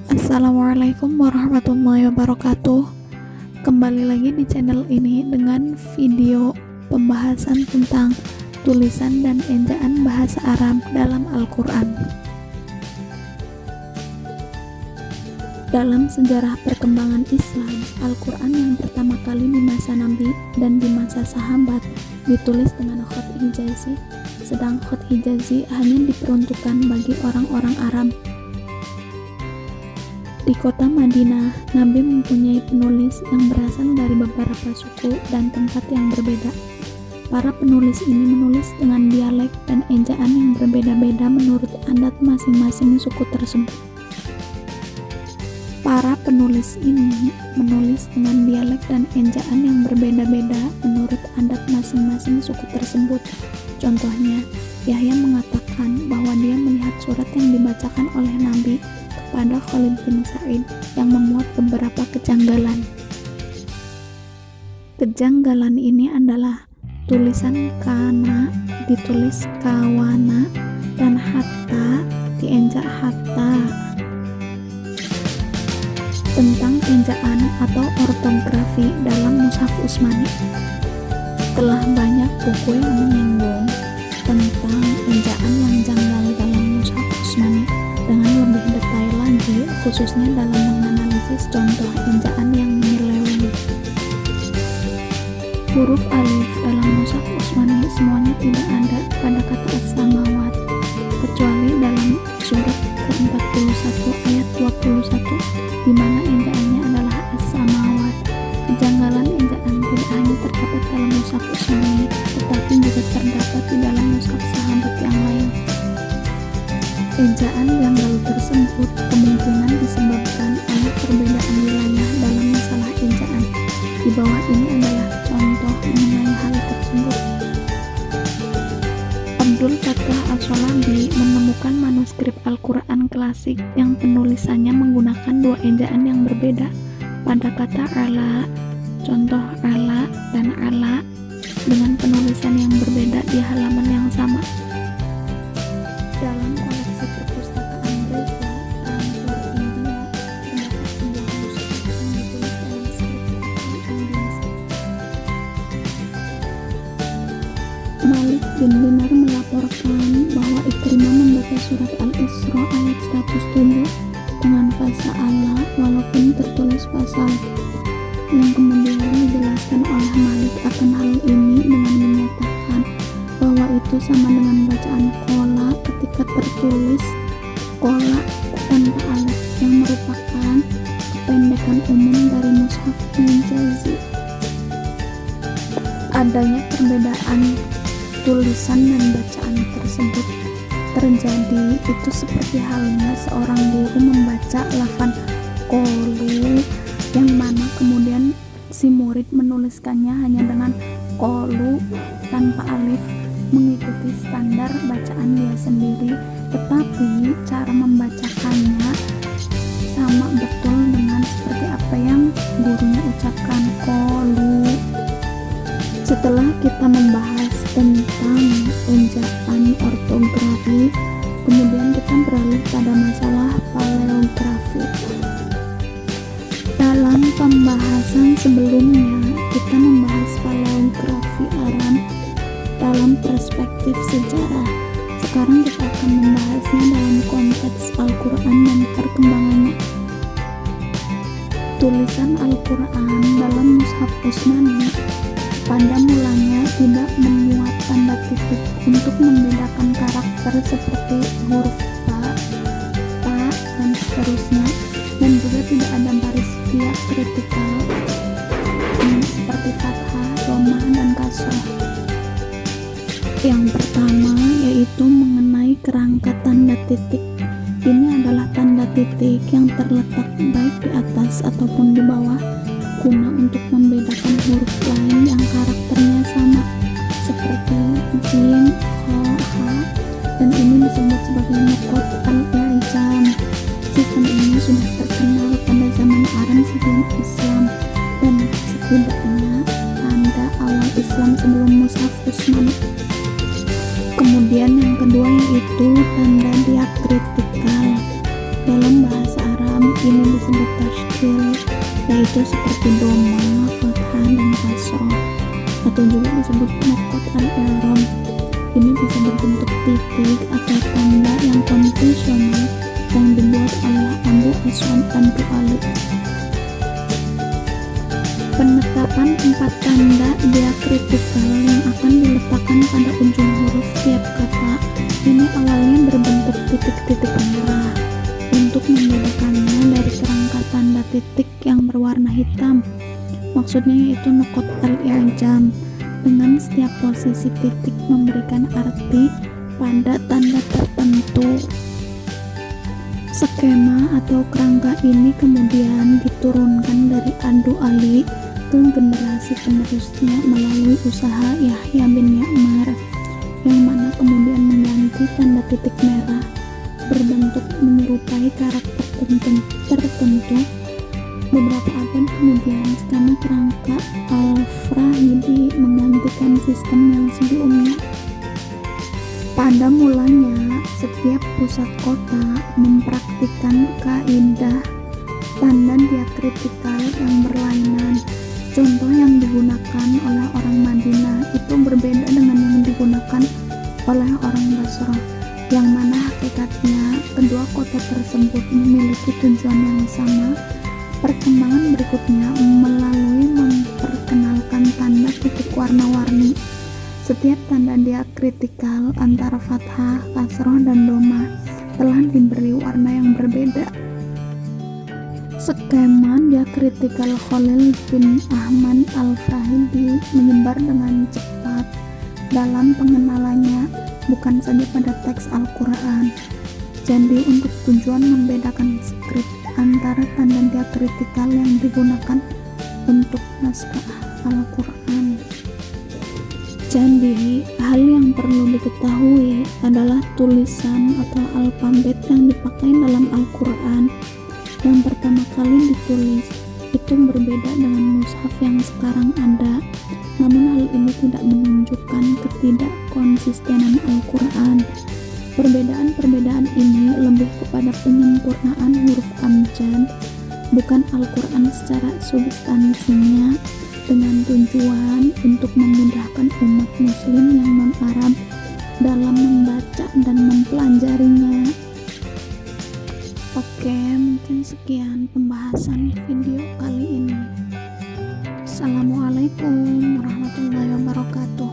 Assalamualaikum warahmatullahi wabarakatuh. Kembali lagi di channel ini dengan video pembahasan tentang tulisan dan ejaan bahasa Arab dalam Al-Quran. Dalam sejarah perkembangan Islam, Al-Quran yang pertama kali di masa Nabi dan di masa sahabat ditulis dengan khat Hijazi, sedang khat Hijazi hanya diperuntukkan bagi orang-orang Arab. Di kota Madinah, Nabi mempunyai penulis yang berasal dari beberapa suku dan tempat yang berbeda. Para penulis ini menulis dengan dialek dan ejaan yang berbeda-beda menurut adat masing-masing suku tersebut. Para penulis ini menulis dengan dialek dan ejaan yang berbeda-beda menurut adat masing-masing suku tersebut. Contohnya, Yahya mengatakan bahwa dia melihat surat yang dibacakan oleh Nabi kepada Khalid bin Sa'id yang memuat beberapa kejanggalan. Kejanggalan ini adalah tulisan kana ditulis kawana dan hatta dienjak hatta. Tentang ejaan atau ortografi dalam Mushaf Utsmani, telah banyak buku yang menyinggung tentang ejaan yang janggal dalam Mushaf Utsmani dengan lebih detail lagi, khususnya dalam menganalisis contoh ejaan yang menyeleweng. Huruf alif dalam Mushaf Utsmani semuanya tidak ada pada kata as-samawat, kecuali dalam surat ke-41 ayat 21 di mana ejaannya adalah as-samawat. Kejanggalan ejaan tidak hanya terdapat dalam Mushaf Utsmani, tetapi juga terdapat di dalam mushaf sahabat yang lain. Ejaan janggal tersebut kemungkinan disebabkan oleh perbedaan wilayah dalam masalah ejaan. Di bawah ini adalah contoh mengenai hal tersebut. Abdul Fattah As-Shalabi menemukan manuskrip Al-Quran klasik yang penulisannya menggunakan dua ejaan yang berbeda pada kata ala, contoh ala dan ala, dengan penulisan yang berbeda di halaman yang sama. Dalam koleksi perpustakaan Dresda, Frankfurt, India, terdapat sebuah manuskrip yang ditulis dalam skrip Al-Indonesia. Malik bin Dinar melaporkan bahwa Ikrimah membaca surat Al-Isra ayat 107 dengan fasa Allah walaupun tertulis fasal, yang kemudian dijelaskan oleh Malik akan hal ini dengan menyatakan bahwa itu sama dengan bacaan kola ketika tertulis kola tanpa alif, yang merupakan kependekan umum dari Mushaf Hijazi. Adanya perbedaan tulisan dan bacaan tersebut terjadi itu seperti halnya seorang guru membaca lafaz kolu yang mana kemudian si murid menuliskannya hanya dengan kolu tanpa alif mengikuti standar bacaan dia sendiri, tetapi cara membacakannya sama betul dengan seperti apa yang gurunya ucapkan, kolu. Setelah kita membahas tentang ejaan ortografi, kemudian kita beralih pada masalah paleografi. Dalam pembahasan sebelumnya, kita membahas paleografi Arab dalam perspektif sejarah. Sekarang kita akan membahasnya dalam konteks Al-Quran dan perkembangannya. Tulisan Al-Quran dalam Mushaf Utsmani pada mulanya tidak memuat tanda titik untuk membedakan karakter seperti huruf ta, dan seterusnya, dan juga tidak ada baris diakritikal seperti fathah, dhammah, dan kasroh. Yang pertama yaitu mengenai kerangka tanda titik. Ini adalah tanda titik yang terletak baik di atas ataupun di bawah guna untuk membedakan huruf lain yang karakternya sama seperti jim, kha, ha, dan ini disebut sebagai nukot al-i'jam. Sistem ini sudah terkenal pada zaman Arab sebelum Islam dan setidaknya tanda awal Islam sebelum Mushaf Utsmani. Kemudian yang kedua yaitu tanda diakritikal. Dalam bahasa bahasa Arab ini disebut tashkil, yaitu seperti doma, fathah, dan kasroh, atau juga disebut nukot al-i'rab. Ini bisa berbentuk titik atau tanda yang konvensional yang dibuat oleh Abu Aswad Antu Ali. Penetapan 4 tanda diakritikal yang akan diletakkan pada ujung huruf tiap kata ini awalnya berbentuk titik-titik merah untuk membedakannya dari kerangka tanda titik yang berwarna hitam. Maksudnya yaitu nukot al-i'jam, dengan setiap posisi titik memberikan arti pada tanda tertentu. Skema atau kerangka ini kemudian diturunkan dari Antu Ali ke generasi penerusnya melalui usaha Yahya bin Ya'mar, yang mana kemudian mengganti tanda titik merah berbentuk menyerupai karakter tertentu. Beberapa abad kemudian, skema kerangka Al-Farahidi menggantikan sistem yang sebelumnya. Pada mulanya, setiap pusat kota mempraktikkan kaidah tanda diakritikal yang berlainan. Contoh yang digunakan oleh orang Madinah itu berbeda dengan yang digunakan oleh orang Basrah, yang mana hakikatnya kedua kota tersebut memiliki tujuan yang sama. Perkembangan berikutnya melalui memperkenalkan tanda titik warna-warni. Setiap tanda diakritikal antara fathah, kasroh, dan doma telah diberi warna yang berbeda. Skema diakritikal Khalil bin Ahmad Al-Farahidi menyebar dengan cepat dalam pengenalannya, bukan saja pada teks Al-Quran. Jadi untuk tujuan membedakan skrip antara tanda diakritikal yang digunakan untuk naskah Al-Quran. Jadi, hal yang perlu diketahui adalah tulisan atau alfabet yang dipakai dalam Al-Quran yang pertama kali ditulis itu berbeda dengan mushaf yang sekarang ada. Namun hal ini tidak menunjukkan ketidakkonsistenan Al-Quran. Perbedaan-perbedaan ini lebih kepada penyempurnaan huruf abjad, bukan Al-Quran secara substansinya, dengan tujuan untuk memudahkan umat muslim yang non-Arab dalam membaca dan mempelajarinya. Oke, mungkin sekian pembahasan video kali ini. Assalamualaikum warahmatullahi wabarakatuh.